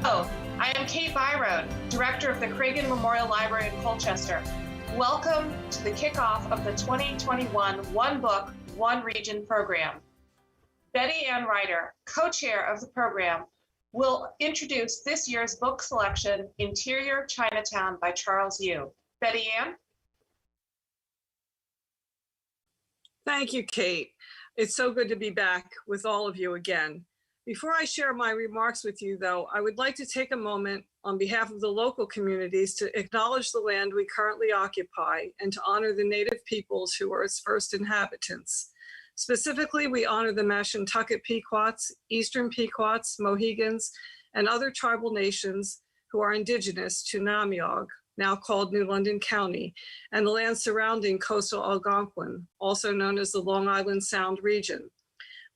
Hello, I am Kate Byron, Director of the Cragen Memorial Library in Colchester. Welcome to the kickoff of the 2021 One Book, One Region program. Betty Ann Ryder, co-chair of the program, will introduce this year's book selection, Interior Chinatown by Charles Yu. Betty Ann? Thank you, Kate. It's so good to be back with all of you again. Before I share my remarks with you, though, I would like to take a moment on behalf of the local communities to acknowledge the land we currently occupy and to honor the native peoples who are its first inhabitants. Specifically, we honor the Mashantucket Pequots, Eastern Pequots, Mohegans, and other tribal nations who are indigenous to Namiog, now called New London County, and the land surrounding coastal Algonquin, also known as the Long Island Sound region.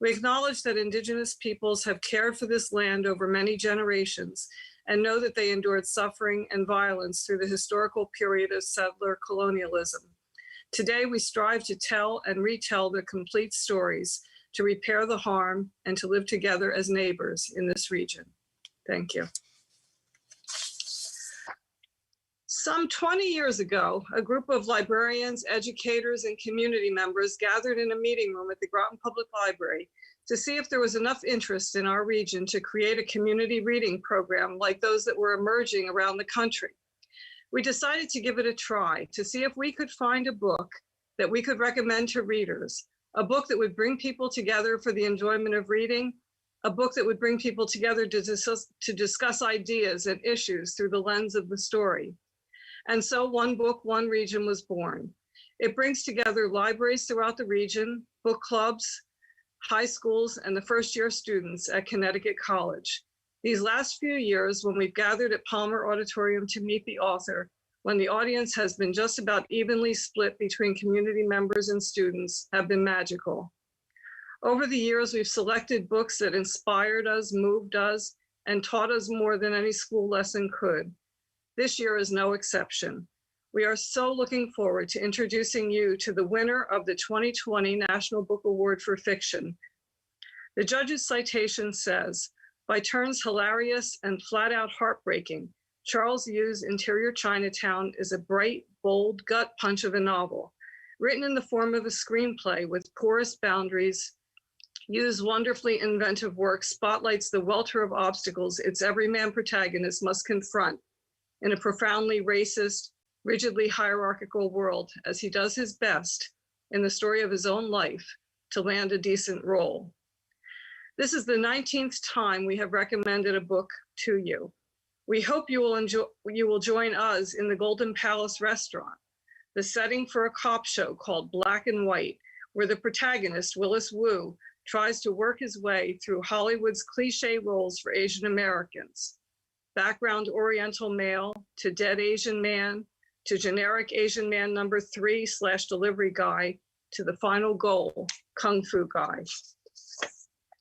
We acknowledge that indigenous peoples have cared for this land over many generations and know that they endured suffering and violence through the historical period of settler colonialism. Today, we strive to tell and retell the complete stories, to repair the harm, and to live together as neighbors in this region. Thank you. Some 20 years ago, a group of librarians, educators, and community members gathered in a meeting room at the Groton Public Library to see if there was enough interest in our region to create a community reading program like those that were emerging around the country. We decided to give it a try to see if we could find a book that we could recommend to readers, a book that would bring people together for the enjoyment of reading, a book that would bring people together to discuss ideas and issues through the lens of the story. And so One Book, One Region was born. It brings together libraries throughout the region, book clubs, high schools, and the first-year students at Connecticut College. These last few years, when we've gathered at Palmer Auditorium to meet the author, when the audience has been just about evenly split between community members and students, have been magical. Over the years, we've selected books that inspired us, moved us, and taught us more than any school lesson could. This year is no exception. We are so looking forward to introducing you to the winner of the 2020 National Book Award for Fiction. The judge's citation says, by turns hilarious and flat out heartbreaking, Charles Yu's Interior Chinatown is a bright, bold gut punch of a novel. Written in the form of a screenplay with porous boundaries, Yu's wonderfully inventive work spotlights the welter of obstacles its everyman protagonist must confront in a profoundly racist, rigidly hierarchical world as he does his best in the story of his own life to land a decent role. This is the 19th time we have recommended a book to you. We hope you will join us in the Golden Palace restaurant, the setting for a cop show called Black and White, where the protagonist, Willis Wu, tries to work his way through Hollywood's cliche roles for Asian Americans. Background Oriental male to dead Asian man, to generic Asian man number 3/delivery guy, to the final goal, Kung Fu guy.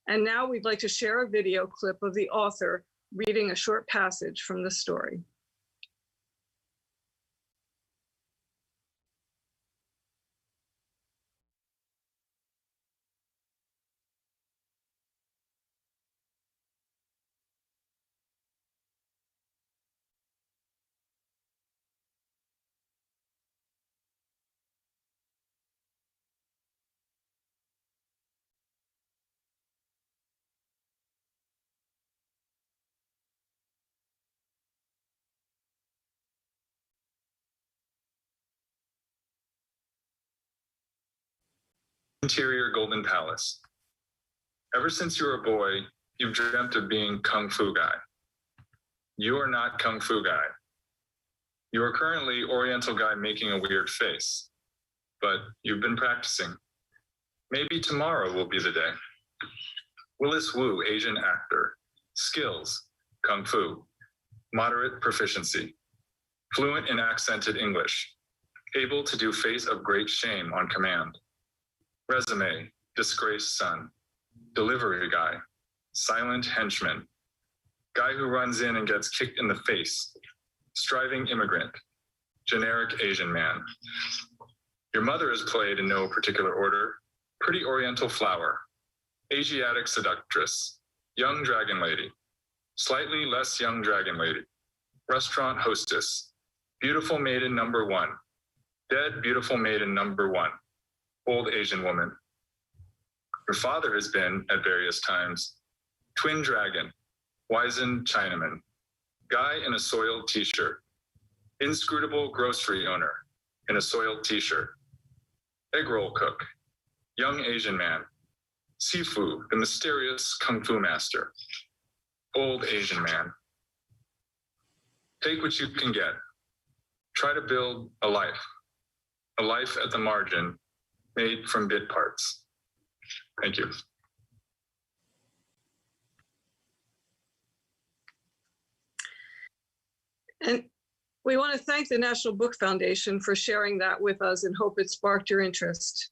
And now we'd like to share a video clip of the author reading a short passage from the story. Interior Golden Palace. Ever since you were a boy, you've dreamt of being Kung Fu guy. You are not Kung Fu guy. You are currently Oriental guy making a weird face, but you've been practicing. Maybe tomorrow will be the day. Willis Wu, Asian actor. Skills, Kung Fu. Moderate proficiency. Fluent in accented English. Able to do face of great shame on command. Resume, Disgraced Son. Delivery guy. Silent henchman. Guy who runs in and gets kicked in the face. Striving immigrant. Generic Asian man. Your mother is played in no particular order. Pretty Oriental flower. Asiatic seductress. Young dragon lady. slightly less young dragon lady, restaurant hostess, beautiful maiden number 1, dead beautiful maiden number 1, old Asian woman. Her father has been, at various times, twin dragon, wizened Chinaman, guy in a soiled t-shirt, inscrutable grocery owner in a soiled t-shirt, egg roll cook, young Asian man, Sifu, the mysterious kung fu master, old Asian man. Take what you can get. Try to build a life at the margin made from bit parts. Thank you. And we want to thank the National Book Foundation for sharing that with us and hope it sparked your interest.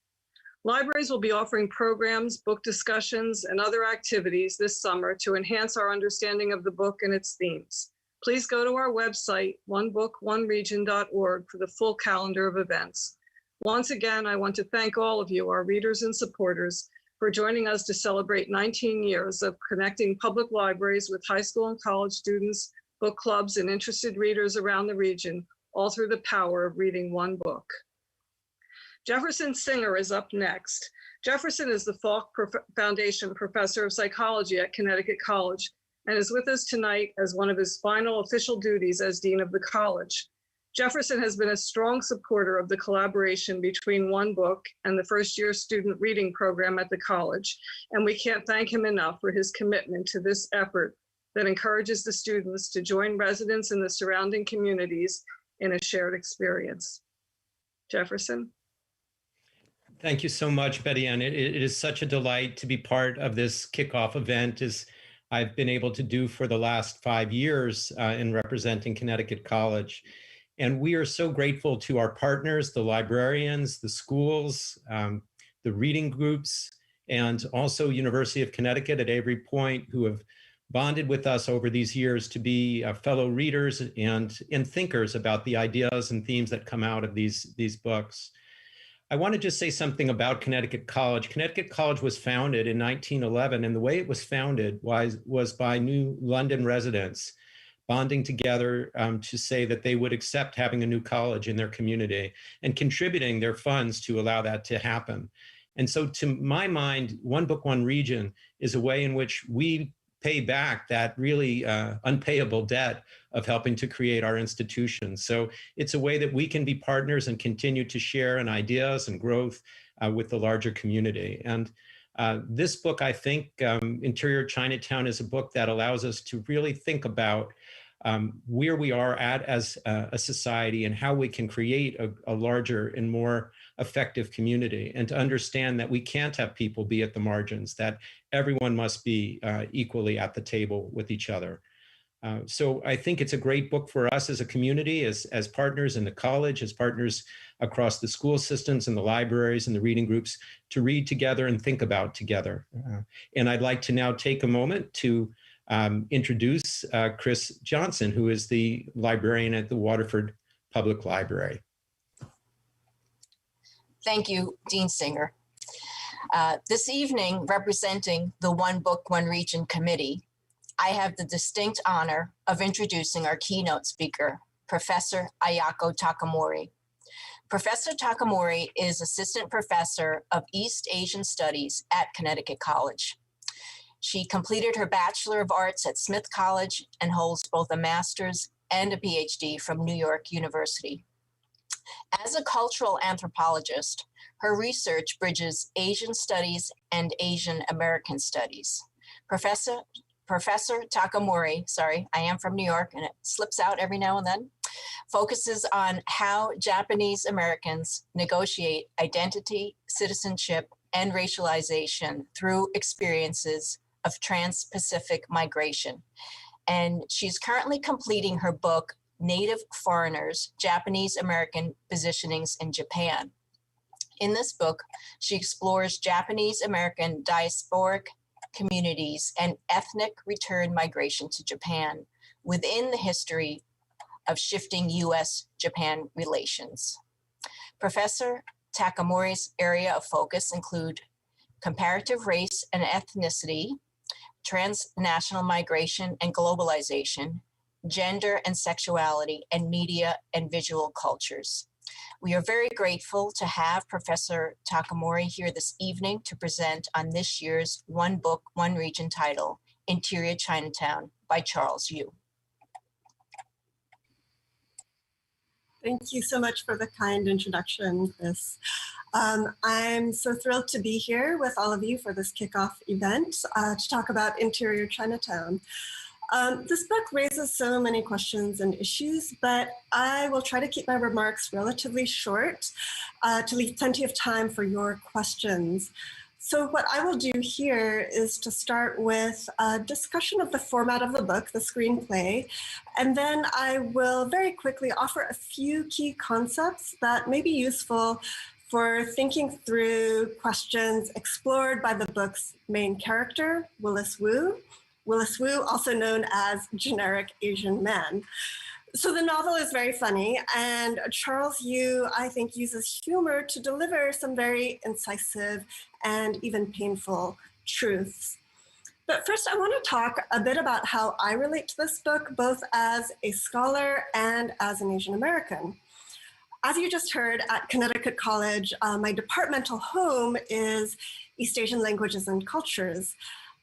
Libraries will be offering programs, book discussions, and other activities this summer to enhance our understanding of the book and its themes. Please go to our website, onebookoneregion.org, for the full calendar of events. Once again, I want to thank all of you, our readers and supporters, for joining us to celebrate 19 years of connecting public libraries with high school and college students, book clubs, and interested readers around the region, all through the power of reading one book. Jefferson Singer is up next. Jefferson is the Falk Foundation Professor of Psychology at Connecticut College and is with us tonight as one of his final official duties as Dean of the College. Jefferson has been a strong supporter of the collaboration between One Book and the first-year student reading program at the college, and we can't thank him enough for his commitment to this effort that encourages the students to join residents in the surrounding communities in a shared experience. Jefferson. Thank you so much, Betty Ann. It is such a delight to be part of this kickoff event, as I've been able to do for the last 5 years in representing Connecticut College. And we are so grateful to our partners, the librarians, the schools, the reading groups, and also University of Connecticut at Avery Point, who have bonded with us over these years to be fellow readers and thinkers about the ideas and themes that come out of these books. I want to just say something about Connecticut College. Connecticut College was founded in 1911, and the way it was founded was by New London residents bonding together to say that they would accept having a new college in their community and contributing their funds to allow that to happen. And so to my mind, One Book, One Region is a way in which we pay back that really unpayable debt of helping to create our institutions. So it's a way that we can be partners and continue to share in ideas and growth with the larger community. And this book, I think, Interior Chinatown, is a book that allows us to really think about where we are at as a society and how we can create a larger and more effective community, and to understand that we can't have people be at the margins, that everyone must be equally at the table with each other. So I think it's a great book for us as a community, as partners in the college, as partners across the school systems and the libraries and the reading groups, to read together and think about together. And I'd like to now take a moment to introduce Chris Johnson, who is the librarian at the Waterford Public Library. Thank you, Dean Singer. This evening, representing the One Book, One Region Committee, I have the distinct honor of introducing our keynote speaker, Professor Ayako Takamori. Professor Takamori is Assistant Professor of East Asian Studies at Connecticut College. She completed her Bachelor of Arts at Smith College and holds both a master's and a PhD from New York University. As a cultural anthropologist, her research bridges Asian studies and Asian American studies. Professor Takamori, sorry, I am from New York and it slips out every now and then, focuses on how Japanese Americans negotiate identity, citizenship, and racialization through experiences of trans-Pacific migration. And she's currently completing her book, Native Foreigners, Japanese American Positionings in Japan. In this book, she explores Japanese American diasporic communities and ethnic return migration to Japan within the history of shifting US-Japan relations. Professor Takamori's area of focus include comparative race and ethnicity, transnational migration and globalization, gender and sexuality, and media and visual cultures. We are very grateful to have Professor Takamori here this evening to present on this year's One Book, One Region title, Interior Chinatown by Charles Yu. Thank you so much for the kind introduction, Chris. I'm so thrilled to be here with all of you for this kickoff event to talk about Interior Chinatown. This book raises so many questions and issues, but I will try to keep my remarks relatively short to leave plenty of time for your questions. So what I will do here is to start with a discussion of the format of the book, the screenplay, and then I will very quickly offer a few key concepts that may be useful for thinking through questions explored by the book's main character, Willis Wu. Willis Wu, also known as generic Asian man. So the novel is very funny, and Charles Yu, I think, uses humor to deliver some very incisive and even painful truths. But first, I want to talk a bit about how I relate to this book, both as a scholar and as an Asian American. As you just heard, at Connecticut College, my departmental home is East Asian languages and cultures.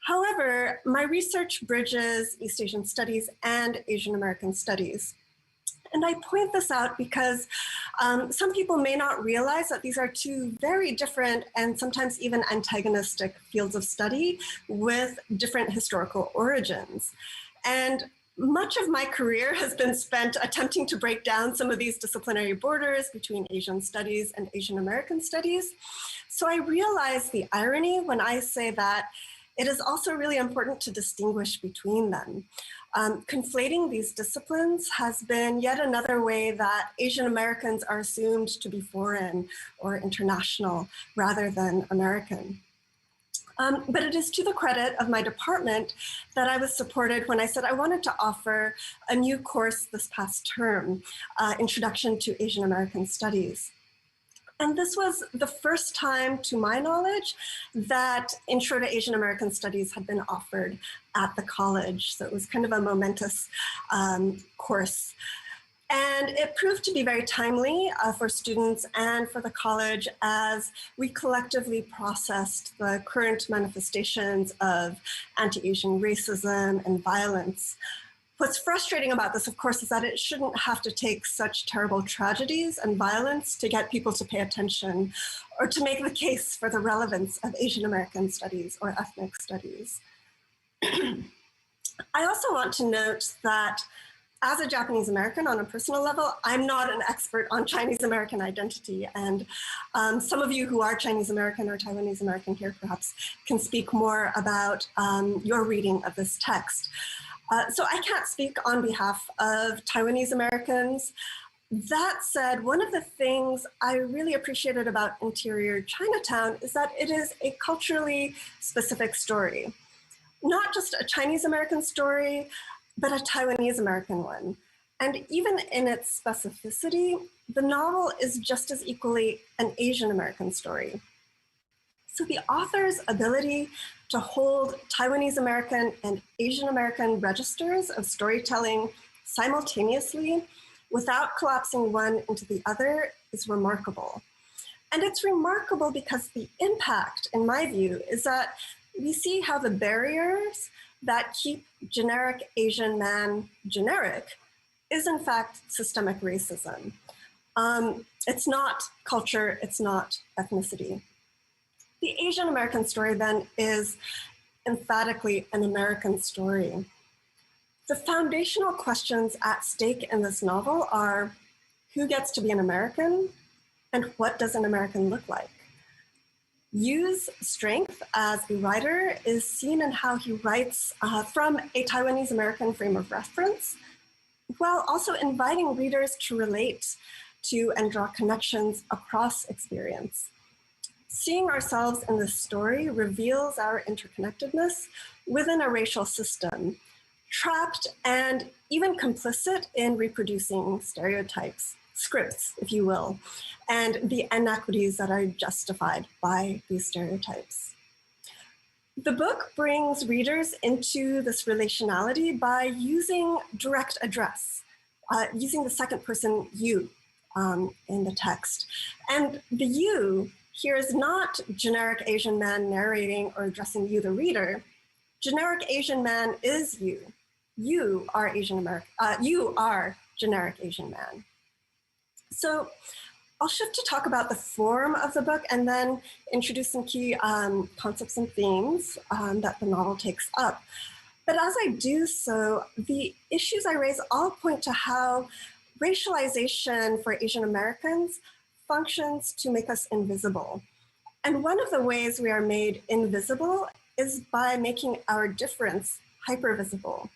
However, my research bridges East Asian studies and Asian American studies. And I point this out because some people may not realize that these are two very different and sometimes even antagonistic fields of study with different historical origins. And much of my career has been spent attempting to break down some of these disciplinary borders between Asian studies and Asian American studies. So I realize the irony when I say that it is also really important to distinguish between them. Conflating these disciplines has been yet another way that Asian Americans are assumed to be foreign or international rather than American. But it is to the credit of my department that I was supported when I said I wanted to offer a new course this past term, Introduction to Asian American Studies. And this was the first time, to my knowledge, that Intro to Asian American Studies had been offered at the college. So it was kind of a momentous course. And it proved to be very timely for students and for the college as we collectively processed the current manifestations of anti-Asian racism and violence. What's frustrating about this, of course, is that it shouldn't have to take such terrible tragedies and violence to get people to pay attention or to make the case for the relevance of Asian American studies or ethnic studies. I also want to note that as a Japanese American on a personal level, I'm not an expert on Chinese American identity. And some of you who are Chinese American or Taiwanese American here perhaps can speak more about your reading of this text. So I can't speak on behalf of Taiwanese Americans. That said, one of the things I really appreciated about Interior Chinatown is that it is a culturally specific story. Not just a Chinese American story, but a Taiwanese American one. And even in its specificity, the novel is just as equally an Asian American story. So the author's ability to hold Taiwanese American and Asian American registers of storytelling simultaneously without collapsing one into the other is remarkable. And it's remarkable because the impact, in my view, is that we see how the barriers that keep generic Asian man generic is in fact systemic racism. It's not culture, it's not ethnicity. The Asian American story then is emphatically an American story. The foundational questions at stake in this novel are who gets to be an American and what does an American look like? Yu's strength as a writer is seen in how he writes from a Taiwanese American frame of reference, while also inviting readers to relate to and draw connections across experience. Seeing ourselves in this story reveals our interconnectedness within a racial system, trapped and even complicit in reproducing stereotypes, scripts, if you will, and the inequities that are justified by these stereotypes. The book brings readers into this relationality by using direct address, using the second person you in the text. And the you here is not generic Asian man narrating or addressing you, the reader. Generic Asian man is you. You are Asian American. You are generic Asian man. So I'll shift to talk about the form of the book and then introduce some key concepts and themes that the novel takes up. But as I do so, the issues I raise all point to how racialization for Asian Americans functions to make us invisible. And one of the ways we are made invisible is by making our difference hypervisible.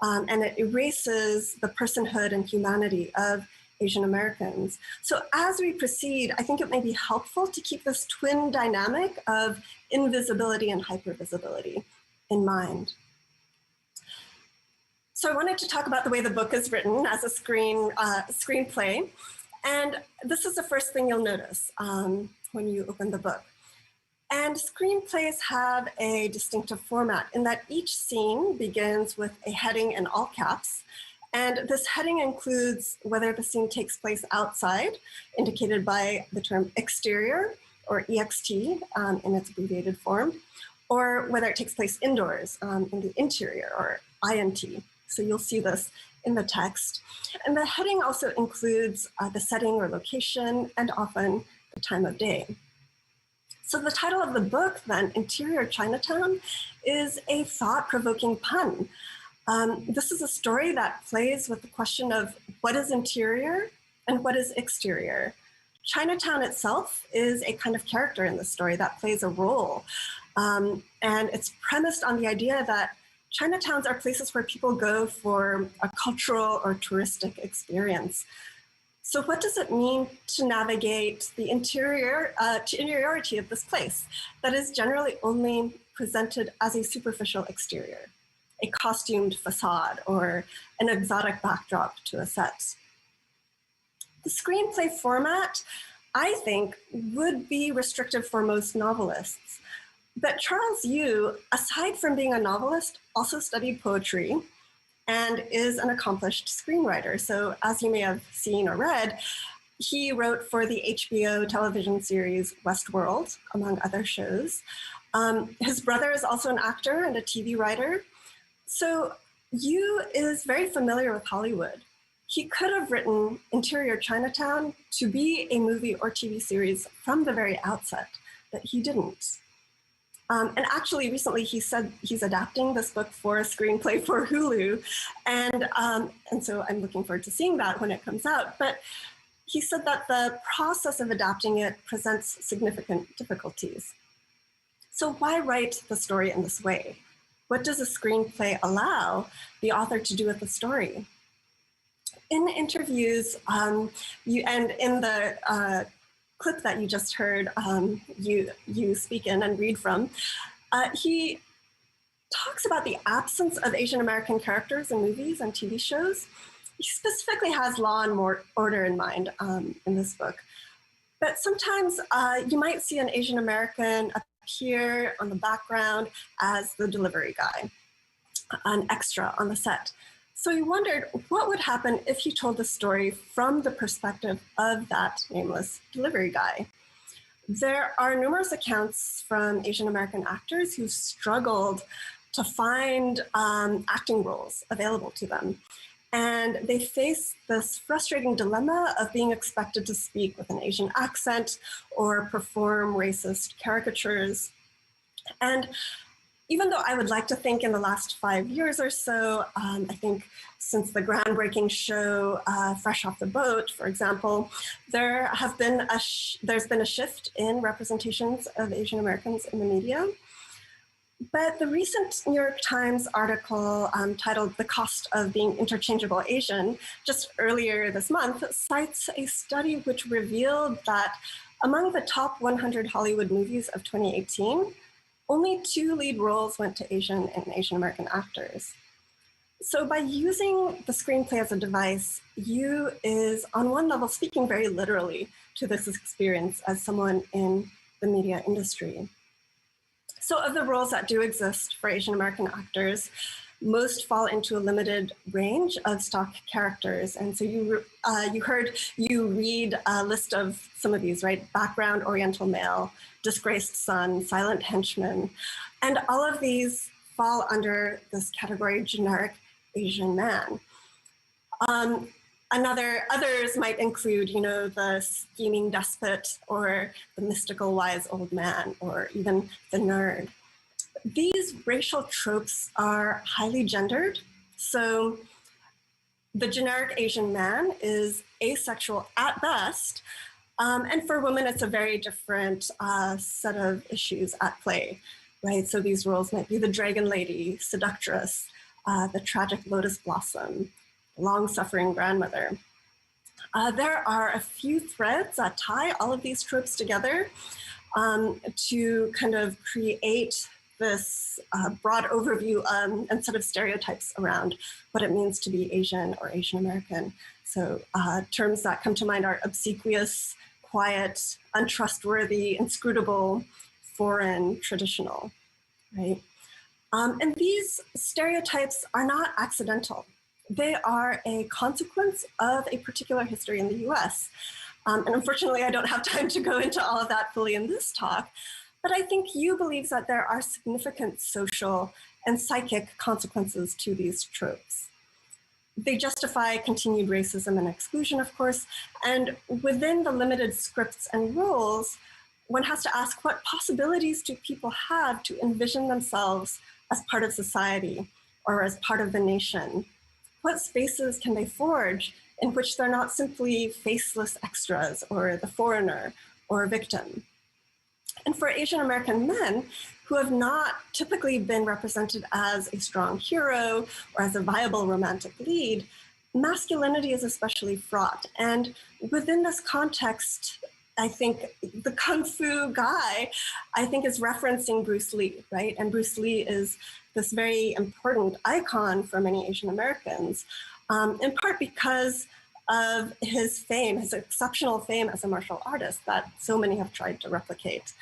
And it erases the personhood and humanity of Asian Americans. So as we proceed, I think it may be helpful to keep this twin dynamic of invisibility and hypervisibility in mind. So I wanted to talk about the way the book is written as a screenplay. And this is the first thing you'll notice when you open the book. And screenplays have a distinctive format in that each scene begins with a heading in all caps. And this heading includes whether the scene takes place outside, indicated by the term exterior, or EXT in its abbreviated form, or whether it takes place indoors in the interior, or INT. So you'll see this in the text. And the heading also includes the setting or location, and often the time of day. So the title of the book, then, Interior Chinatown, is a thought-provoking pun. This is a story that plays with the question of what is interior and what is exterior. Chinatown itself is a kind of character in the story that plays a role. And it's premised on the idea that Chinatowns are places where people go for a cultural or touristic experience. So what does it mean to navigate the interiority of this place that is generally only presented as a superficial exterior, a costumed facade, or an exotic backdrop to a set? The screenplay format, I think, would be restrictive for most novelists. But Charles Yu, aside from being a novelist, also studied poetry and is an accomplished screenwriter. So as you may have seen or read, he wrote for the HBO television series Westworld, among other shows. His brother is also an actor and a TV writer. So Yu is very familiar with Hollywood. He could have written Interior Chinatown to be a movie or TV series from the very outset, but he didn't. And actually, recently he said he's adapting this book for a screenplay for Hulu. And so I'm looking forward to seeing that when it comes out. But he said that the process of adapting it presents significant difficulties. So why write the story in this way? What does a screenplay allow the author to do with the story? In interviews, and in the clip that you just heard you speak in and read from, he talks about the absence of Asian American characters in movies and TV shows. He specifically has law and order in mind in this book. But sometimes you might see an Asian American appear on the background as the delivery guy, an extra on the set. So he wondered what would happen if he told the story from the perspective of that nameless delivery guy. There are numerous accounts from Asian American actors who struggled to find acting roles available to them. And they face this frustrating dilemma of being expected to speak with an Asian accent or perform racist caricatures. And even though I would like to think in the last 5 years or so, I think since the groundbreaking show Fresh Off the Boat, for example, there's been a shift in representations of Asian Americans in the media. But the recent New York Times article titled "The Cost of Being Interchangeable Asian," just earlier this month, cites a study which revealed that among the top 100 Hollywood movies of 2018, only 2 lead roles went to Asian and Asian American actors. So by using the screenplay as a device, Yu is on one level speaking very literally to this experience as someone in the media industry. So of the roles that do exist for Asian American actors, most fall into a limited range of stock characters. And so you heard you read a list of some of these, right? Background Oriental male, Disgraced Son, silent henchman. And all of these fall under this category, generic Asian man. Others might include, the scheming despot or the mystical wise old man or even the nerd. These racial tropes are highly gendered. So the generic Asian man is asexual at best. And for women, it's a very different set of issues at play, right? So these roles might be the dragon lady, seductress, the tragic lotus blossom, long-suffering grandmother. There are a few threads that tie all of these tropes together to kind of create this broad overview and set of stereotypes around what it means to be Asian or Asian American. So terms that come to mind are obsequious, quiet, untrustworthy, inscrutable, foreign, traditional, right? And these stereotypes are not accidental. They are a consequence of a particular history in the US. And unfortunately, I don't have time to go into all of that fully in this talk, but I think Yu believes that there are significant social and psychic consequences to these tropes. They justify continued racism and exclusion, of course, and within the limited scripts and roles, one has to ask what possibilities do people have to envision themselves as part of society or as part of the nation? What spaces can they forge in which they're not simply faceless extras or the foreigner or victim? And for Asian American men who have not typically been represented as a strong hero or as a viable romantic lead, masculinity is especially fraught. And within this context, I think the Kung Fu guy, is referencing Bruce Lee, right? And Bruce Lee is this very important icon for many Asian Americans, in part because of his fame, his exceptional fame as a martial artist that so many have tried to replicate.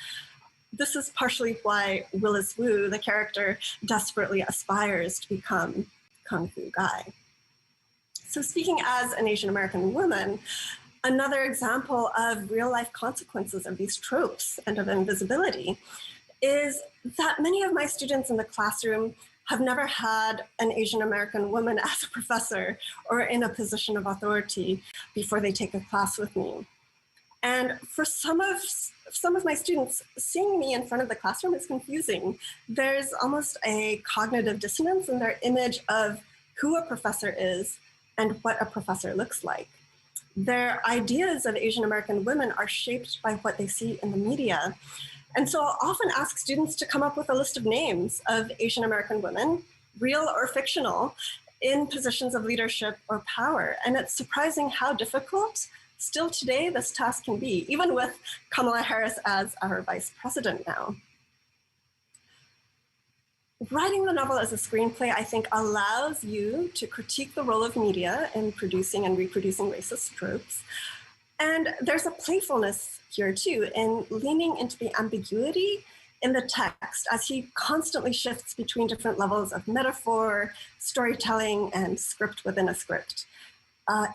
This is partially why Willis Wu, the character, desperately aspires to become Kung Fu guy. So speaking as an Asian American woman, another example of real life consequences of these tropes and of invisibility is that many of my students in the classroom have never had an Asian American woman as a professor or in a position of authority before they take a class with me. And for some of my students, seeing me in front of the classroom is confusing. There's almost a cognitive dissonance in their image of who a professor is and what a professor looks like. Their ideas of Asian American women are shaped by what they see in the media. And so I'll often ask students to come up with a list of names of Asian American women, real or fictional, in positions of leadership or power. And it's surprising how difficult still today this task can be, even with Kamala Harris as our vice president now. Writing the novel as a screenplay, I think, allows you to critique the role of media in producing and reproducing racist tropes. And there's a playfulness here too in leaning into the ambiguity in the text as he constantly shifts between different levels of metaphor, storytelling, and script within a script.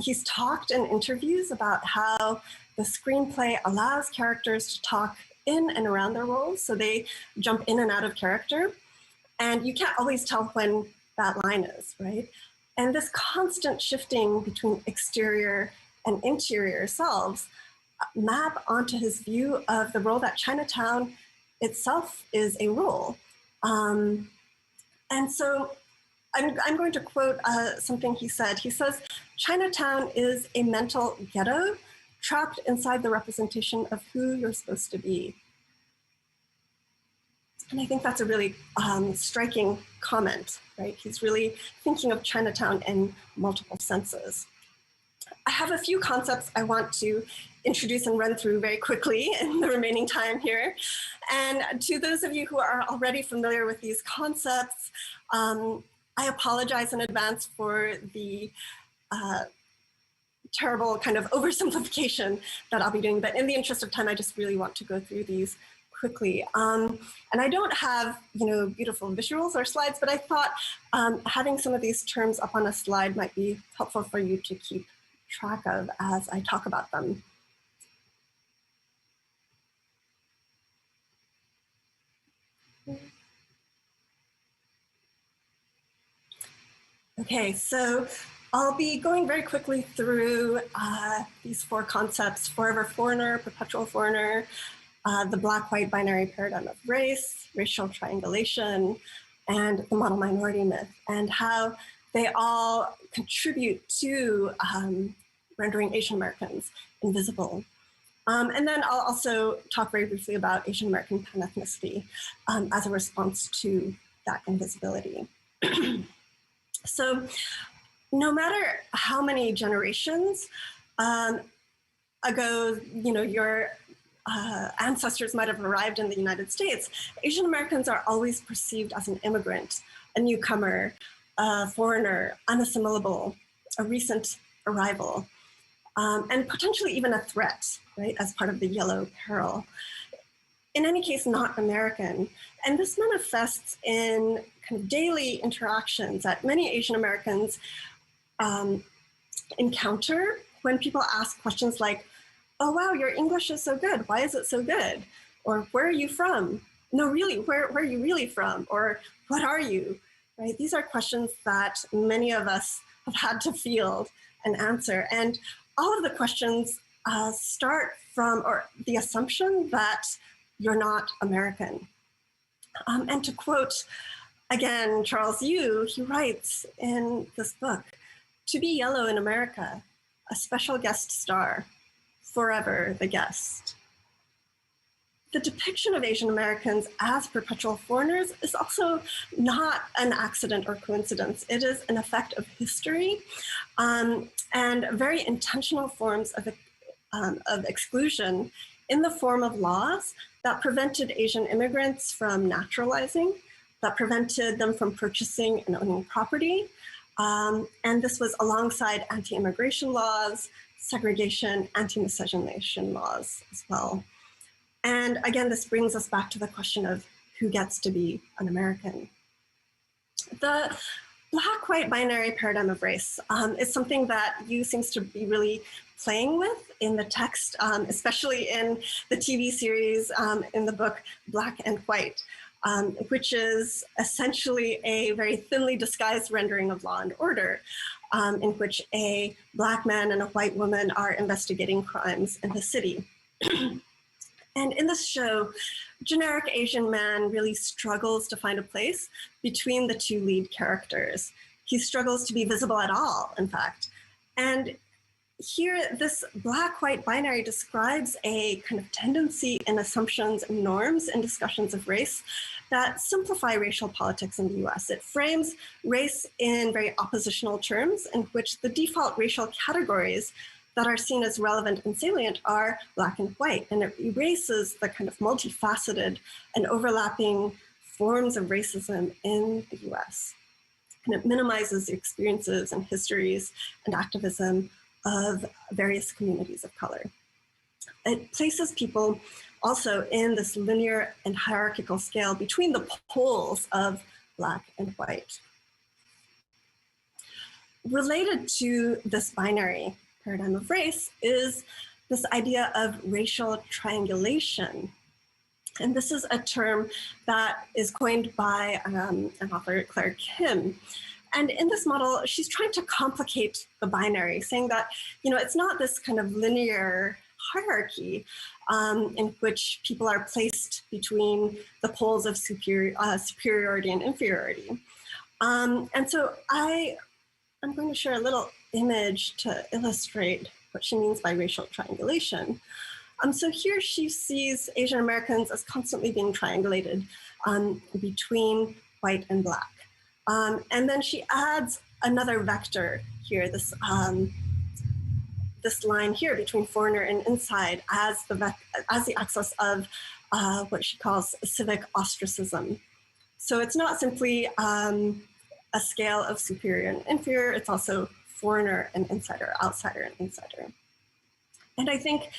He's talked in interviews about how the screenplay allows characters to talk in and around their roles, so they jump in and out of character. And you can't always tell when that line is, right? And this constant shifting between exterior and interior selves map onto his view of the role that Chinatown itself is a role. And so I'm going to quote something he said. He says, "Chinatown is a mental ghetto trapped inside the representation of who you're supposed to be." And I think that's a really striking comment, right? He's really thinking of Chinatown in multiple senses. I have a few concepts I want to introduce and run through very quickly in the remaining time here. And to those of you who are already familiar with these concepts, I apologize in advance for the terrible kind of oversimplification that I'll be doing. But in the interest of time, I just really want to go through these quickly. And I don't have, beautiful visuals or slides, but I thought having some of these terms up on a slide might be helpful for you to keep track of as I talk about them. Okay, so I'll be going very quickly through these four concepts: forever foreigner, perpetual foreigner, the black-white binary paradigm of race, racial triangulation, and the model minority myth, and how they all contribute to rendering Asian Americans invisible. And then I'll also talk very briefly about Asian American panethnicity as a response to that invisibility. So no matter how many generations ago, your ancestors might have arrived in the United States, Asian Americans are always perceived as an immigrant, a newcomer, a foreigner, unassimilable, a recent arrival, and potentially even a threat, right, as part of the yellow peril. In any case, not American. And this manifests in kind of daily interactions that many Asian Americans encounter when people ask questions like, oh, wow, your English is so good. Why is it so good? Or where are you from? No, really, where are you really from? Or what are you? Right? These are questions that many of us have had to field and answer. And all of the questions start from the assumption that you're not American. And to quote, again, Charles Yu, he writes in this book, "To be yellow in America, a special guest star, forever the guest." The depiction of Asian Americans as perpetual foreigners is also not an accident or coincidence. It is an effect of history and very intentional forms of exclusion in the form of laws that prevented Asian immigrants from naturalizing, that prevented them from purchasing and owning property. And this was alongside anti-immigration laws, segregation, anti-miscegenation laws as well. And again, this brings us back to the question of who gets to be an American. The black-white binary paradigm of race is something that Yu seems to be really playing with in the text, especially in the TV series in the book Black and White, which is essentially a very thinly disguised rendering of Law and Order, in which a Black man and a white woman are investigating crimes in the city. And in this show, generic Asian man really struggles to find a place between the two lead characters. He struggles to be visible at all, in fact. And here, this black-white binary describes a kind of tendency in assumptions and norms in discussions of race that simplify racial politics in the US. It frames race in very oppositional terms in which the default racial categories that are seen as relevant and salient are Black and white, and it erases the kind of multifaceted and overlapping forms of racism in the US. And it minimizes the experiences and histories and activism of various communities of color. It places people also in this linear and hierarchical scale between the poles of Black and white. Related to this binary paradigm of race is this idea of racial triangulation. And this is a term that is coined by an author, Claire Kim. And in this model, she's trying to complicate the binary, saying that, it's not this kind of linear hierarchy in which people are placed between the poles of superiority and inferiority. And so I'm going to share a little image to illustrate what she means by racial triangulation. So here she sees Asian Americans as constantly being triangulated between white and Black. And then she adds another vector here, this line here between foreigner and inside as the axis of what she calls civic ostracism. So it's not simply a scale of superior and inferior, it's also foreigner and insider, outsider and insider. And I think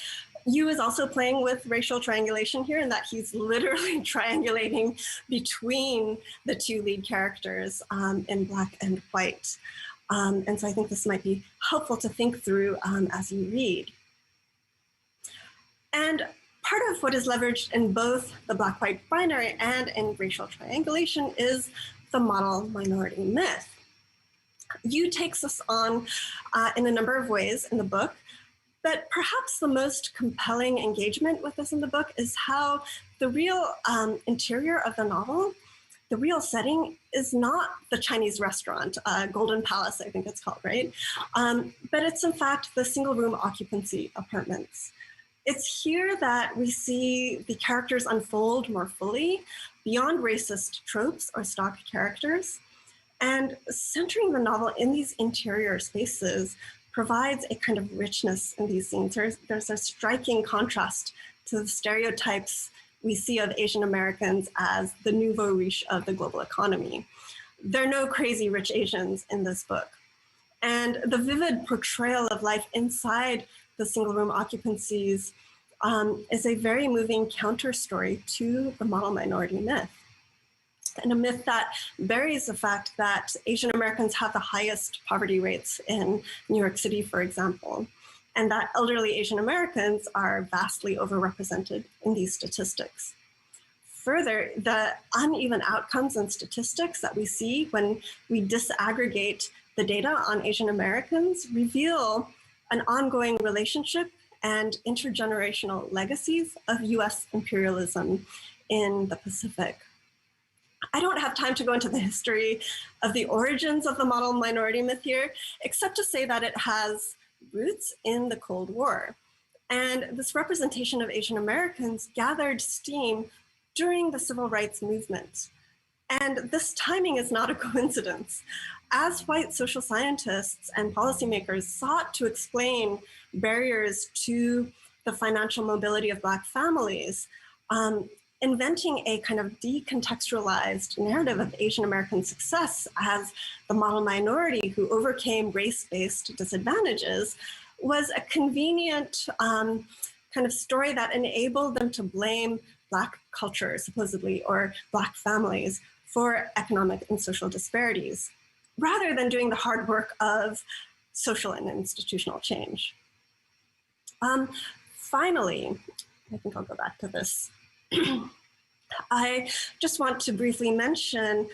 Yu is also playing with racial triangulation here, in that he's literally triangulating between the two lead characters in black and white. And so I think this might be helpful to think through as you read. And part of what is leveraged in both the black-white binary and in racial triangulation is the model minority myth. Yu takes us on in a number of ways in the book, but perhaps the most compelling engagement with this in the book is how the real interior of the novel, the real setting, is not the Chinese restaurant, Golden Palace, I think it's called, right? But it's in fact the single room occupancy apartments. It's here that we see the characters unfold more fully beyond racist tropes or stock characters. And centering the novel in these interior spaces provides a kind of richness in these scenes. There's a striking contrast to the stereotypes we see of Asian Americans as the nouveau riche of the global economy. There are no crazy rich Asians in this book. And the vivid portrayal of life inside the single room occupancies is a very moving counter story to the model minority myth. And a myth that buries the fact that Asian Americans have the highest poverty rates in New York City, for example, and that elderly Asian Americans are vastly overrepresented in these statistics. Further, the uneven outcomes and statistics that we see when we disaggregate the data on Asian Americans reveal an ongoing relationship and intergenerational legacies of US imperialism in the Pacific. I don't have time to go into the history of the origins of the model minority myth here, except to say that it has roots in the Cold War. And this representation of Asian Americans gathered steam during the civil rights movement. And this timing is not a coincidence. As white social scientists and policymakers sought to explain barriers to the financial mobility of Black families, inventing a kind of decontextualized narrative of Asian American success as the model minority who overcame race-based disadvantages was a convenient kind of story that enabled them to blame Black culture, supposedly, or Black families for economic and social disparities, rather than doing the hard work of social and institutional change. Finally, I think I'll go back to this. I just want to briefly mention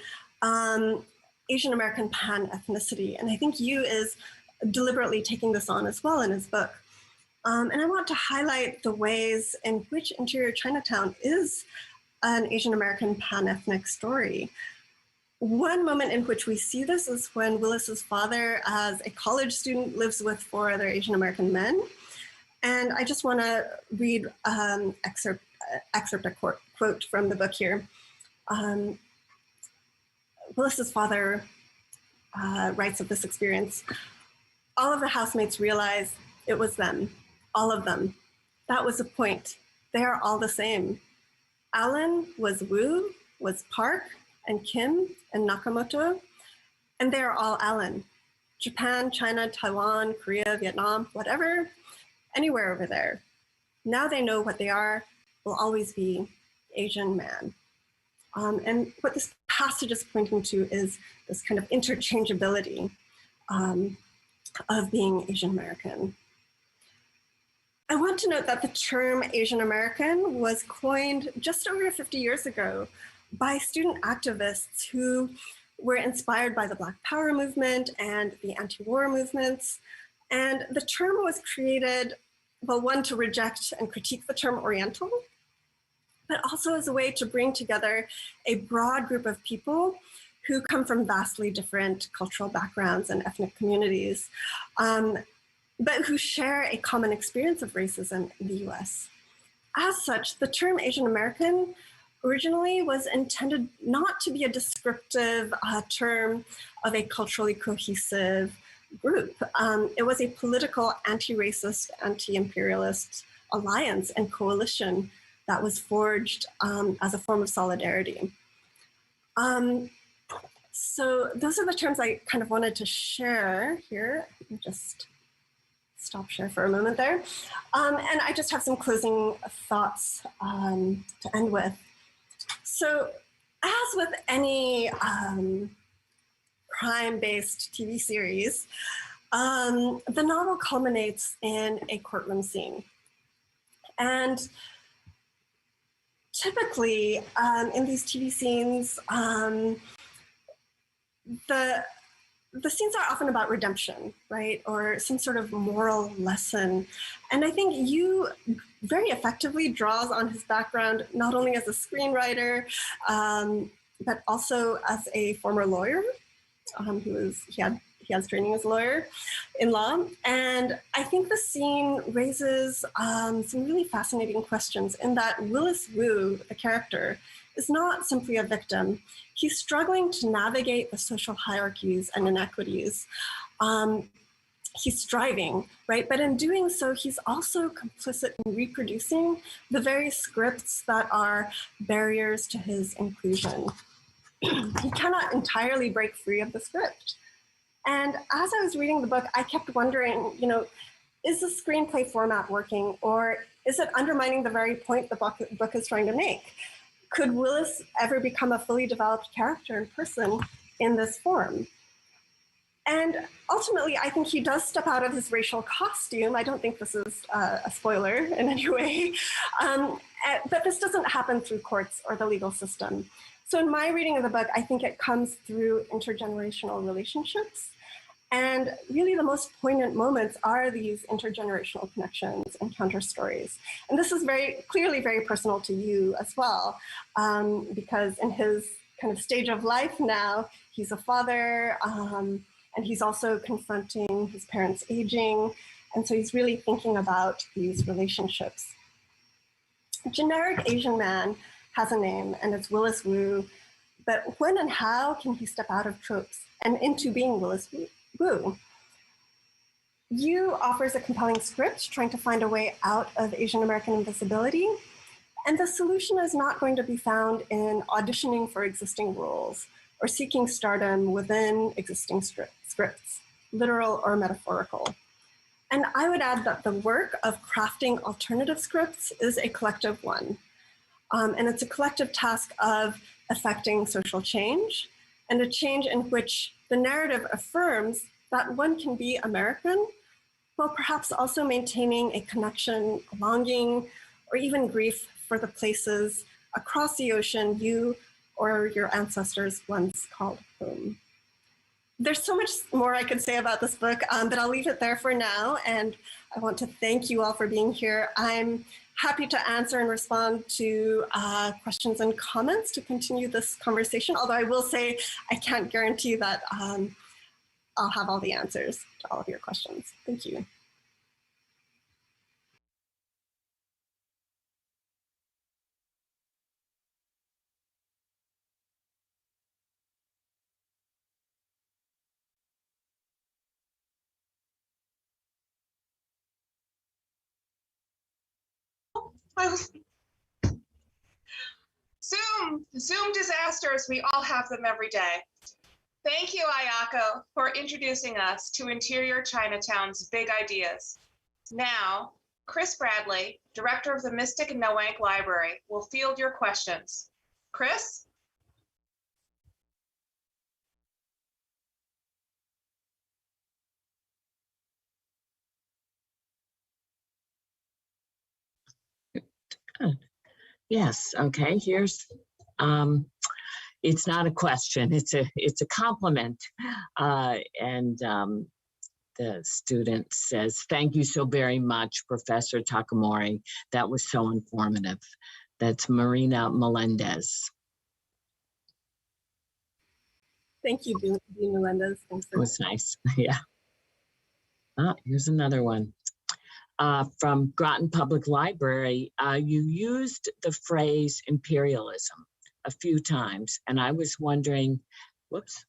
Asian American pan-ethnicity, and I think Yu is deliberately taking this on as well in his book. And I want to highlight the ways in which Interior Chinatown is an Asian American pan-ethnic story. One moment in which we see this is when Willis's father, as a college student, lives with 4 other Asian American men. And I just want to read excerpt a quote from the book here. Willis's father writes of this experience. All of the housemates realized it was them, all of them. That was the point. They are all the same. Alan was Wu, was Park, and Kim, and Nakamoto, and they are all Alan. Japan, China, Taiwan, Korea, Vietnam, whatever, anywhere over there. Now they know what they are, will always be Asian man. And what this passage is pointing to is this kind of interchangeability of being Asian American. I want to note that the term Asian American was coined just over 50 years ago by student activists who were inspired by the Black Power movement and the anti-war movements. And the term was created, well, one, to reject and critique the term Oriental, but also as a way to bring together a broad group of people who come from vastly different cultural backgrounds and ethnic communities, but who share a common experience of racism in the US. As such, the term Asian American originally was intended not to be a descriptive term of a culturally cohesive group. It was a political anti-racist, anti-imperialist alliance and coalition that was forged as a form of solidarity. So those are the terms I kind of wanted to share here. Let me just stop share for a moment there. And I just have some closing thoughts to end with. So as with any crime-based TV series, the novel culminates in a courtroom scene. And typically in these TV scenes, the scenes are often about redemption, right? Or some sort of moral lesson. And I think Yu very effectively draws on his background, not only as a screenwriter, but also as a former lawyer. He has training as a lawyer in law. And I think the scene raises some really fascinating questions in that Willis Wu, the character, is not simply a victim. He's struggling to navigate the social hierarchies and inequities. He's striving, right? But in doing so, he's also complicit in reproducing the very scripts that are barriers to his inclusion. He cannot entirely break free of the script. And as I was reading the book, I kept wondering, is the screenplay format working, or is it undermining the very point the book is trying to make? Could Willis ever become a fully developed character and person in this form? And ultimately, I think he does step out of his racial costume. I don't think this is a spoiler in any way, but this doesn't happen through courts or the legal system. So in my reading of the book, I think it comes through intergenerational relationships. And really the most poignant moments are these intergenerational connections and counter stories. And this is very clearly very personal to you as well, because in his kind of stage of life now, he's a father, and he's also confronting his parents' aging. And so he's really thinking about these relationships. A generic Asian man has a name, and it's Willis Wu. But when and how can he step out of tropes and into being Willis Wu? Yu offers a compelling script trying to find a way out of Asian American invisibility. And the solution is not going to be found in auditioning for existing roles or seeking stardom within existing scripts, literal or metaphorical. And I would add that the work of crafting alternative scripts is a collective one. And it's a collective task of affecting social change, and a change in which the narrative affirms that one can be American, while perhaps also maintaining a connection, longing, or even grief for the places across the ocean you or your ancestors once called home. There's so much more I could say about this book, but I'll leave it there for now. And I want to thank you all for being here. I'm happy to answer and respond to questions and comments to continue this conversation. Although I will say, I can't guarantee that I'll have all the answers to all of your questions. Thank you. Zoom disasters, we all have them every day. Thank you, Ayako, for introducing us to Interior Chinatown's big ideas. Now, Chris Bradley, director of the Mystic and Noank Library, will field your questions. Chris? Yes, okay, here's, it's not a question, it's a compliment. The student says, thank you so very much, Professor Takamori. That was so informative. That's Marina Melendez. Thank you, Dean Melendez. Thanks It was nice, yeah. Here's another one. From Groton Public Library, you used the phrase imperialism a few times, and I was wondering, whoops,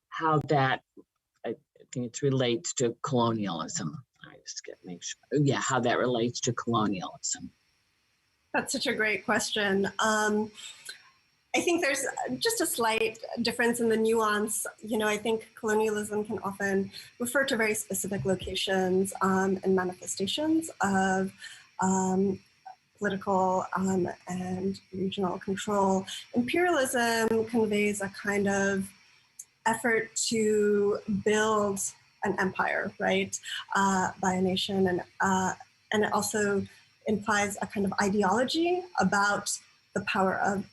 how that, I think it relates to colonialism. I just get make sure, yeah, how that relates to colonialism. That's such a great question. I think there's just a slight difference in the nuance. I think colonialism can often refer to very specific locations and manifestations of political and regional control. Imperialism conveys a kind of effort to build an empire, right, by a nation, and it also implies a kind of ideology about the power of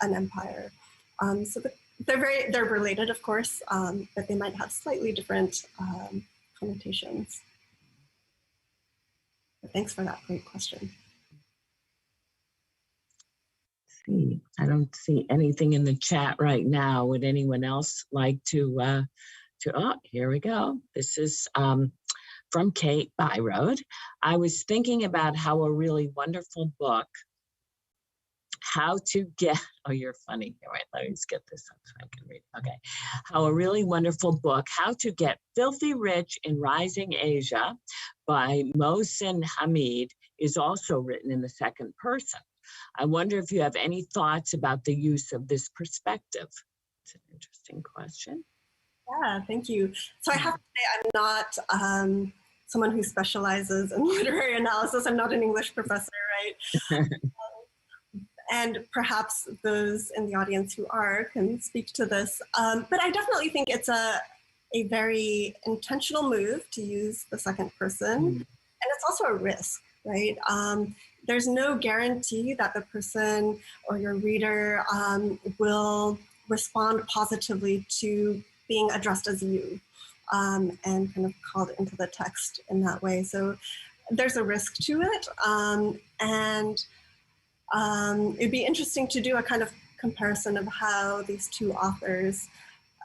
an empire. So they're related, of course, but they might have slightly different connotations. But thanks for that great question. See, I don't see anything in the chat right now. Would anyone else like to oh, here we go. This is from Kate Byroad. I was thinking about how a really wonderful book, How to Get, oh, you're funny. All right, let me just get this up so I can read. Okay. How a really wonderful book, How to Get Filthy Rich in Rising Asia by Mohsin Hamid is also written in the second person. I wonder if you have any thoughts about the use of this perspective. It's an interesting question. Yeah, thank you. So I have to say I'm not someone who specializes in literary analysis. I'm not an English professor, right? And perhaps those in the audience who are can speak to this. But I definitely think it's a very intentional move to use the second person. And it's also a risk, right? There's no guarantee that the person or your reader will respond positively to being addressed as you and kind of called into the text in that way. So there's a risk to it. And it'd be interesting to do a kind of comparison of how these two authors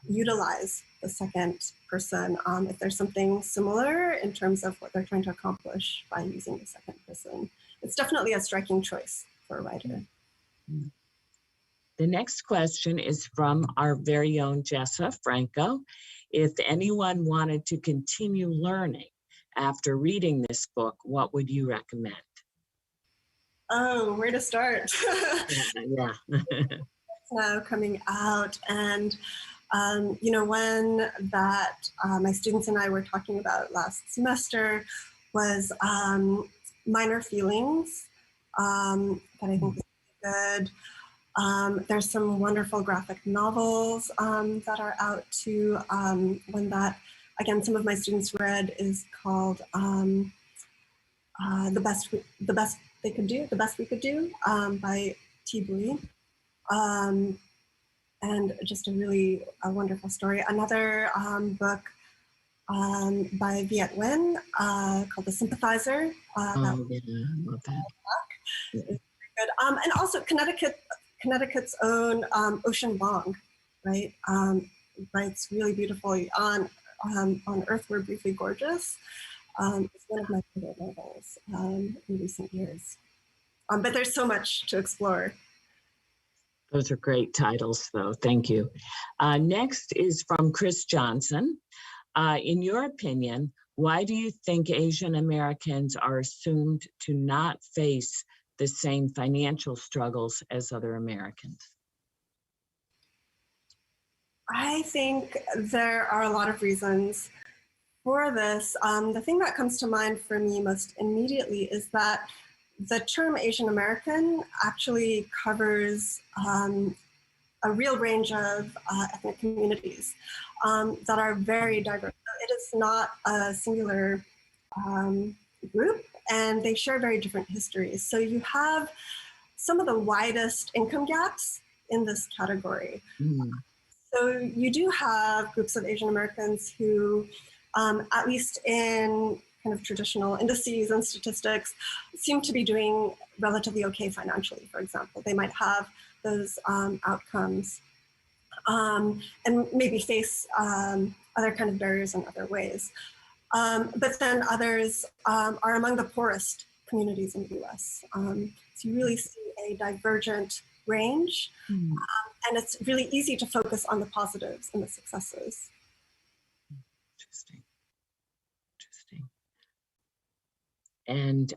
utilize the second person, if there's something similar in terms of what they're trying to accomplish by using the second person. It's definitely a striking choice for a writer. The next question is from our very own Jessa Franco. If anyone wanted to continue learning after reading this book, what would you recommend? Oh, where to start? Yeah. It's now coming out, and when that my students and I were talking about last semester was Minor Feelings, that I think is good. There's some wonderful graphic novels that are out too. One that, again, some of my students read is called The Best We Could Do by T. Bui. And just a wonderful story. Another book by Viet Nguyen called The Sympathizer. I love that. Is very good. And also Connecticut's own Ocean Vuong, right? Writes really beautifully on Earth We're Briefly Gorgeous. It's one of my favorite novels in recent years. But there's so much to explore. Those are great titles, though. Thank you. Next is from Chris Johnson. In your opinion, why do you think Asian Americans are assumed to not face the same financial struggles as other Americans? I think there are a lot of reasons for this. The thing that comes to mind for me most immediately is that the term Asian American actually covers a real range of ethnic communities that are very diverse. It is not a singular group, and they share very different histories. So you have some of the widest income gaps in this category. So you do have groups of Asian Americans who, at least in kind of traditional indices and statistics, seem to be doing relatively okay financially, for example. They might have those outcomes and maybe face other kind of barriers in other ways. But then others are among the poorest communities in the US. So you really see a divergent range, and it's really easy to focus on the positives and the successes. Interesting. And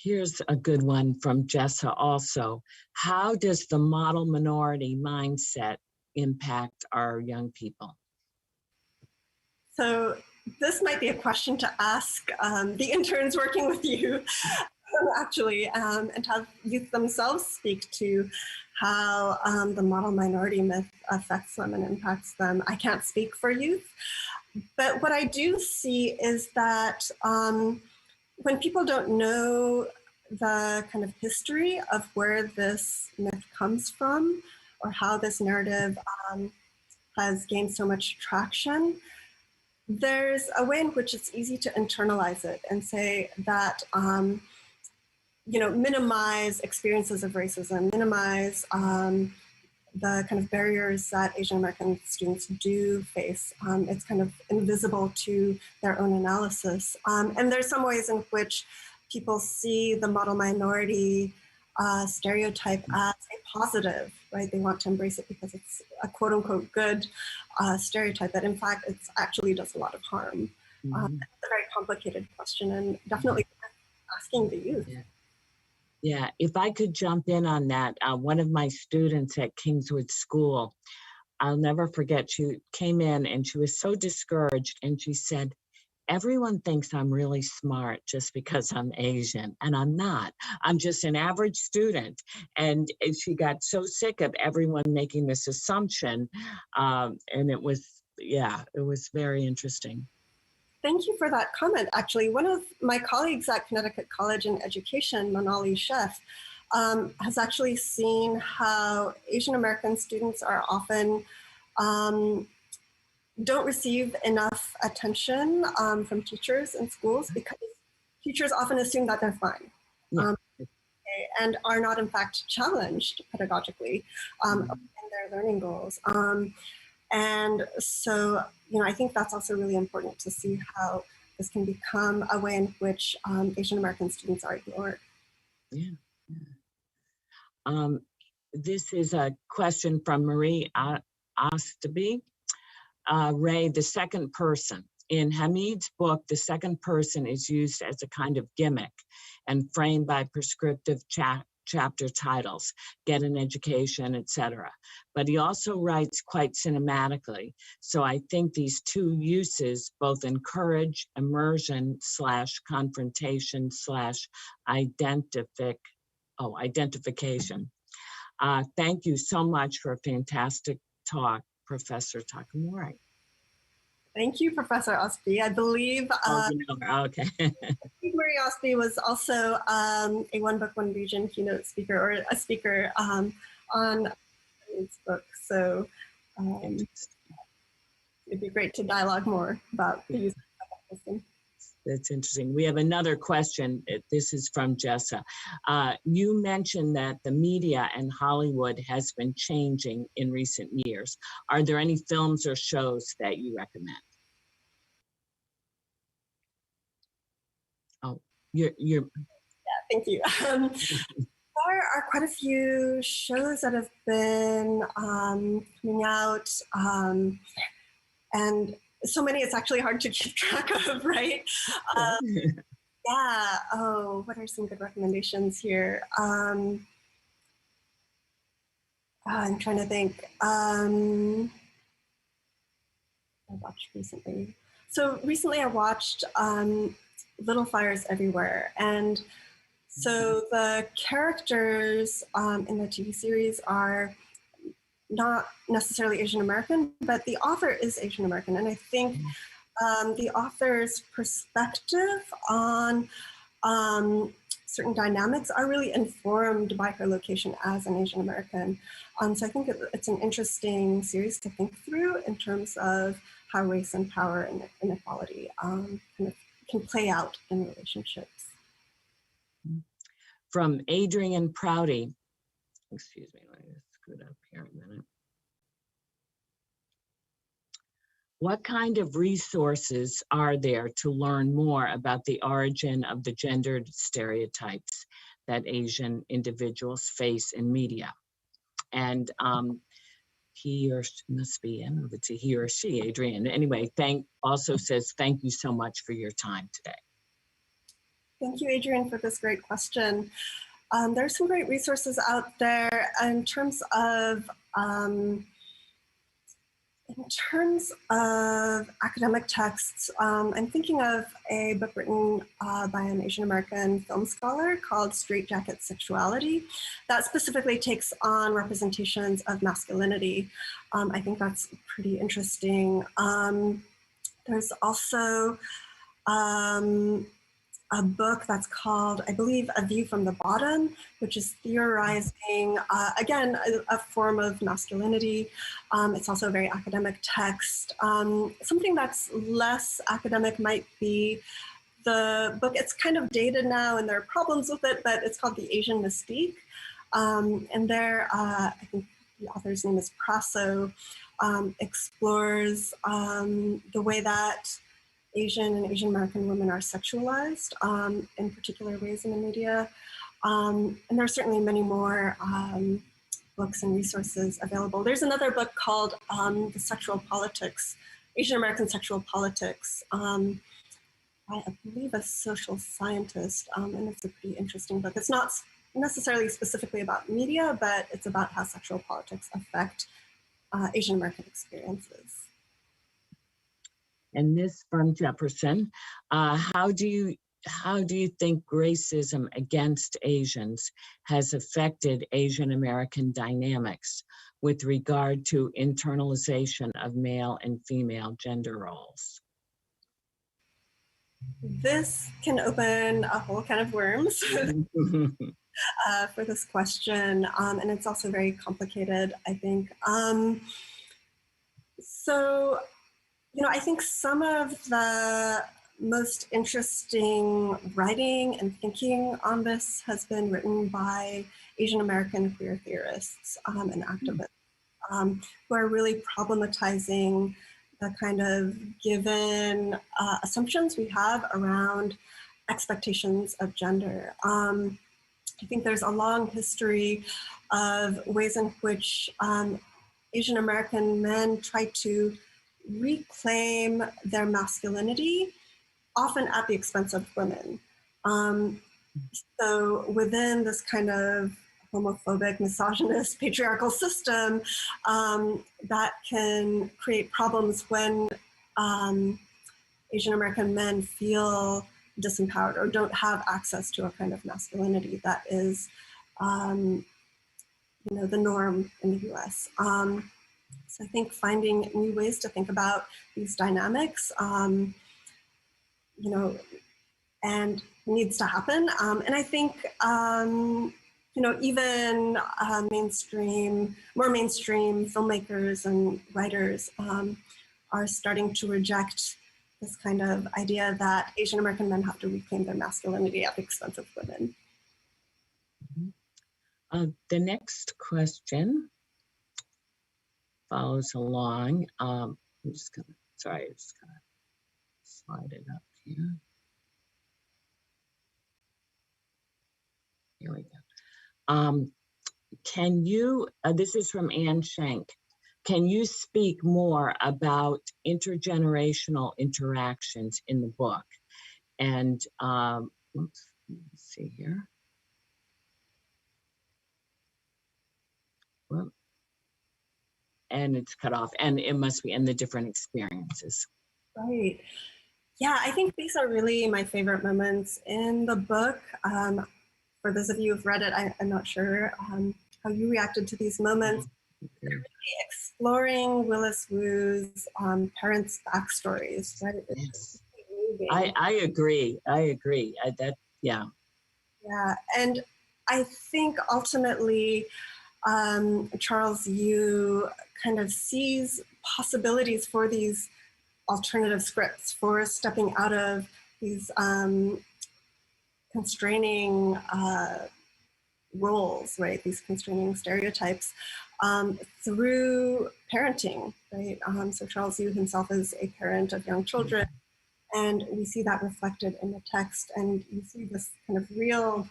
Here's a good one from Jessa also. How does the model minority mindset impact our young people? So this might be a question to ask the interns working with you, actually, and have youth themselves speak to how the model minority myth affects them and impacts them. I can't speak for youth, but what I do see is that when people don't know the kind of history of where this myth comes from or how this narrative has gained so much traction, there's a way in which it's easy to internalize it and say that, minimize experiences of racism, minimize the kind of barriers that Asian American students do face. It's kind of invisible to their own analysis. And there's some ways in which people see the model minority stereotype as a positive, right? They want to embrace it because it's a quote unquote good stereotype that in fact it actually does a lot of harm. Mhm. It's a very complicated question and definitely asking the youth. Yeah, if I could jump in on that, one of my students at Kingswood School, I'll never forget, she came in and she was so discouraged and she said, everyone thinks I'm really smart just because I'm Asian, and I'm not. I'm just an average student. And she got so sick of everyone making this assumption. And it was very interesting. Thank you for that comment. Actually, one of my colleagues at Connecticut College in Education, Manali Sheff, has actually seen how Asian American students are often don't receive enough attention from teachers in schools because teachers often assume that they're fine. Yeah. And are not in fact challenged pedagogically in their learning goals. And so, I think that's also really important to see how this can become a way in which Asian American students are ignored. Yeah. This is a question from Marie Ostaby. Ray, the second person. In Hamid's book, the second person is used as a kind of gimmick and framed by prescriptive chapter titles, get an education, etc. But he also writes quite cinematically. So I think these two uses both encourage immersion / confrontation / identification. Thank you so much for a fantastic talk, Professor Takamori. Thank you, Professor Ospey. I believe okay. Marie Ospey was also a One Book, One Region keynote speaker or a speaker on his book. So it'd be great to dialogue more about the use of that system. That's interesting. We have another question. This is from Jessa. You mentioned that the media and Hollywood has been changing in recent years. Are there any films or shows that you recommend? Oh, you're. Yeah, thank you. There are quite a few shows that have been coming out, and so many it's actually hard to keep track of, right? Yeah. Oh, what are some good recommendations here? I'm trying to think. I watched recently. So recently I watched Little Fires Everywhere. And so the characters in the TV series are not necessarily Asian American, but the author is Asian American. And I think the author's perspective on certain dynamics are really informed by her location as an Asian American. So I think it's an interesting series to think through in terms of how race and power and inequality kind of can play out in relationships. From Adrian Prouty, excuse me, let me scoot up here a minute. What kind of resources are there to learn more about the origin of the gendered stereotypes that Asian individuals face in media? And he or must be, I don't know if it's a he or she, Adrian. Anyway, also says, thank you so much for your time today. Thank you, Adrian, for this great question. There's some great resources out there in terms of academic texts. I'm thinking of a book written by an Asian American film scholar called Straitjacket Sexuality that specifically takes on representations of masculinity. I think that's pretty interesting. There's also a book that's called, I believe, A View from the Bottom, which is theorizing, again, a form of masculinity. It's also a very academic text. Something that's less academic might be the book. It's kind of dated now and there are problems with it, but it's called The Asian Mystique. And there, I think the author's name is Praso, explores the way that Asian and Asian American women are sexualized in particular ways in the media. And there are certainly many more books and resources available. There's another book called The Sexual Politics, Asian American Sexual Politics, by I believe a social scientist, and it's a pretty interesting book. It's not necessarily specifically about media, but it's about how sexual politics affect Asian American experiences. And this from Jefferson, how do you think racism against Asians has affected Asian American dynamics with regard to internalization of male and female gender roles? This can open a whole can of worms for this question, and it's also very complicated, I think. So, I think some of the most interesting writing and thinking on this has been written by Asian American queer theorists and activists who are really problematizing the kind of given assumptions we have around expectations of gender. I think there's a long history of ways in which Asian American men try to reclaim their masculinity, often at the expense of women. So within this kind of homophobic, misogynist, patriarchal system, that can create problems when Asian American men feel disempowered or don't have access to a kind of masculinity that is, the norm in the US. So I think finding new ways to think about these dynamics, and needs to happen. And I think, even more mainstream filmmakers and writers are starting to reject this kind of idea that Asian American men have to reclaim their masculinity at the expense of women. The next question follows along. I'm just gonna slide it up here. Here we go. Can you, this is from Anne Schenk. Can you speak more about intergenerational interactions in the book? And let's see here. Well, and it's cut off, and it must be in the different experiences. Right. Yeah, I think these are really my favorite moments in the book. For those of you who've read it, I'm not sure how you reacted to these moments. They're really exploring Willis Wu's parents' backstories, right? Yes. I agree. Yeah. Yeah, and I think ultimately Charles Yu kind of sees possibilities for these alternative scripts, for stepping out of these constraining roles, right? These constraining stereotypes through parenting, right? So Charles Yu himself is a parent of young children, and we see that reflected in the text, and you see this kind of real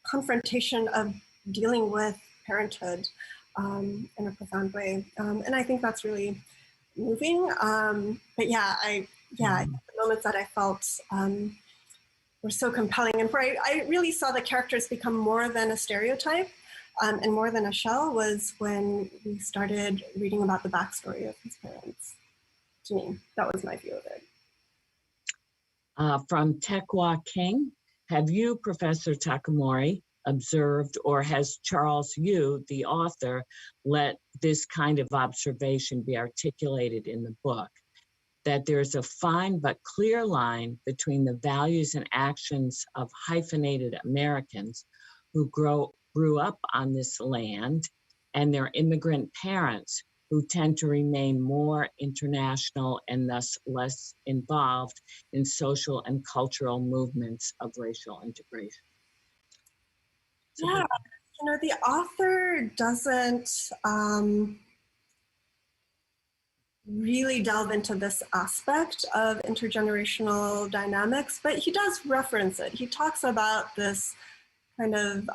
confrontation of dealing with parenthood in a profound way. And I think that's really moving. But yeah, I think the moments that I felt were so compelling. And where I really saw the characters become more than a stereotype and more than a shell was when we started reading about the backstory of his parents. To me, that was my view of it. From Tekwa King, have you, Professor Takamori, observed, or has Charles Yu, the author, let this kind of observation be articulated in the book? That there's a fine but clear line between the values and actions of hyphenated Americans who grew up on this land and their immigrant parents who tend to remain more international and thus less involved in social and cultural movements of racial integration. So yeah, you know, the author doesn't really delve into this aspect of intergenerational dynamics, but he does reference it. He talks about this kind of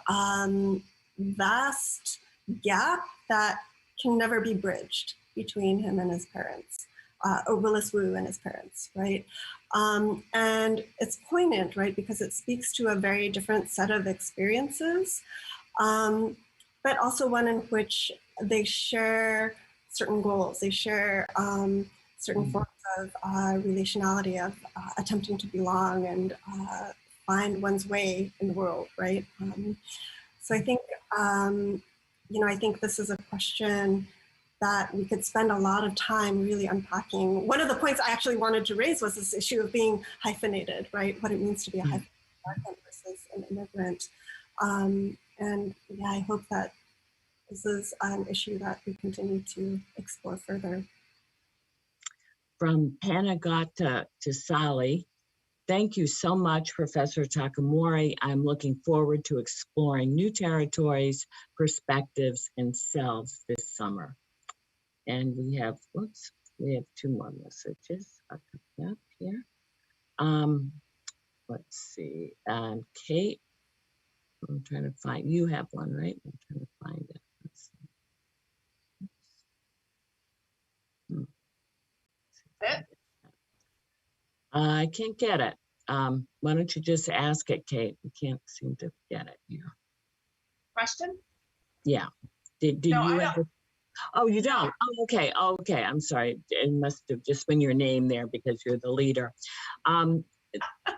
vast gap that can never be bridged between him and his parents, or Willis Wu and his parents, right? And it's poignant, right? Because it speaks to a very different set of experiences, but also one in which they share certain goals. They share certain forms of relationality, of attempting to belong and find one's way in the world, right? So I think, you know, I think this is a question that we could spend a lot of time really unpacking. One of the points I actually wanted to raise was this issue of being hyphenated, right? What it means to be a hyphenated American versus an immigrant. And yeah, I hope that this is an issue that we continue to explore further. From Panagata to Sally, thank you so much, Professor Takamori. I'm looking forward to exploring new territories, perspectives, and selves this summer. And we have, whoops, we have two more messages coming up here. Let's see, Kate, I'm trying to find, you have one, right? I'm trying to find it. Let's see. I can't get it. Why don't you just ask it, Kate? We can't seem to get it here. Question? Yeah. Did No, you I ever? Oh, you don't? Oh, okay. Oh, okay. I'm sorry. It must have just been your name there because you're the leader.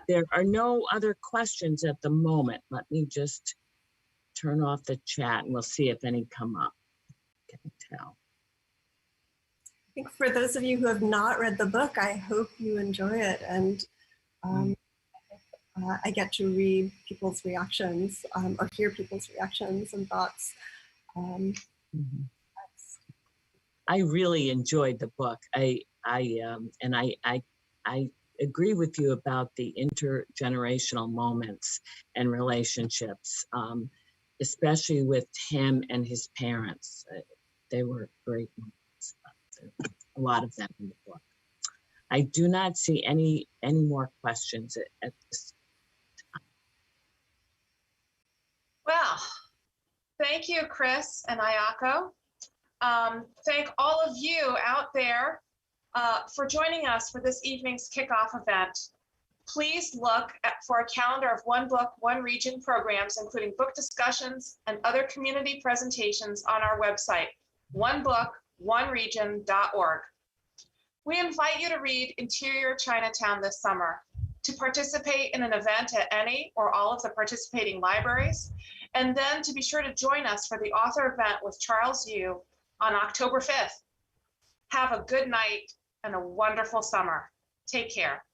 There are no other questions at the moment. Let me just turn off the chat and we'll see if any come up. I can tell. I think for those of you who have not read the book, I hope you enjoy it. And I get to read people's reactions or hear people's reactions and thoughts. I really enjoyed the book. I agree with you about the intergenerational moments and relationships, especially with him and his parents. They were great moments. A lot of them in the book. I do not see any more questions at this time. Well, thank you, Chris and Ayako. Thank all of you out there for joining us for this evening's kickoff event. Please look for a calendar of One Book, One Region programs, including book discussions and other community presentations on our website, onebookoneregion.org. We invite you to read Interior Chinatown this summer, to participate in an event at any or all of the participating libraries, and then to be sure to join us for the author event with Charles Yu on October 5th. Have a good night and a wonderful summer. Take care.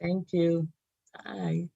Thank you. Bye.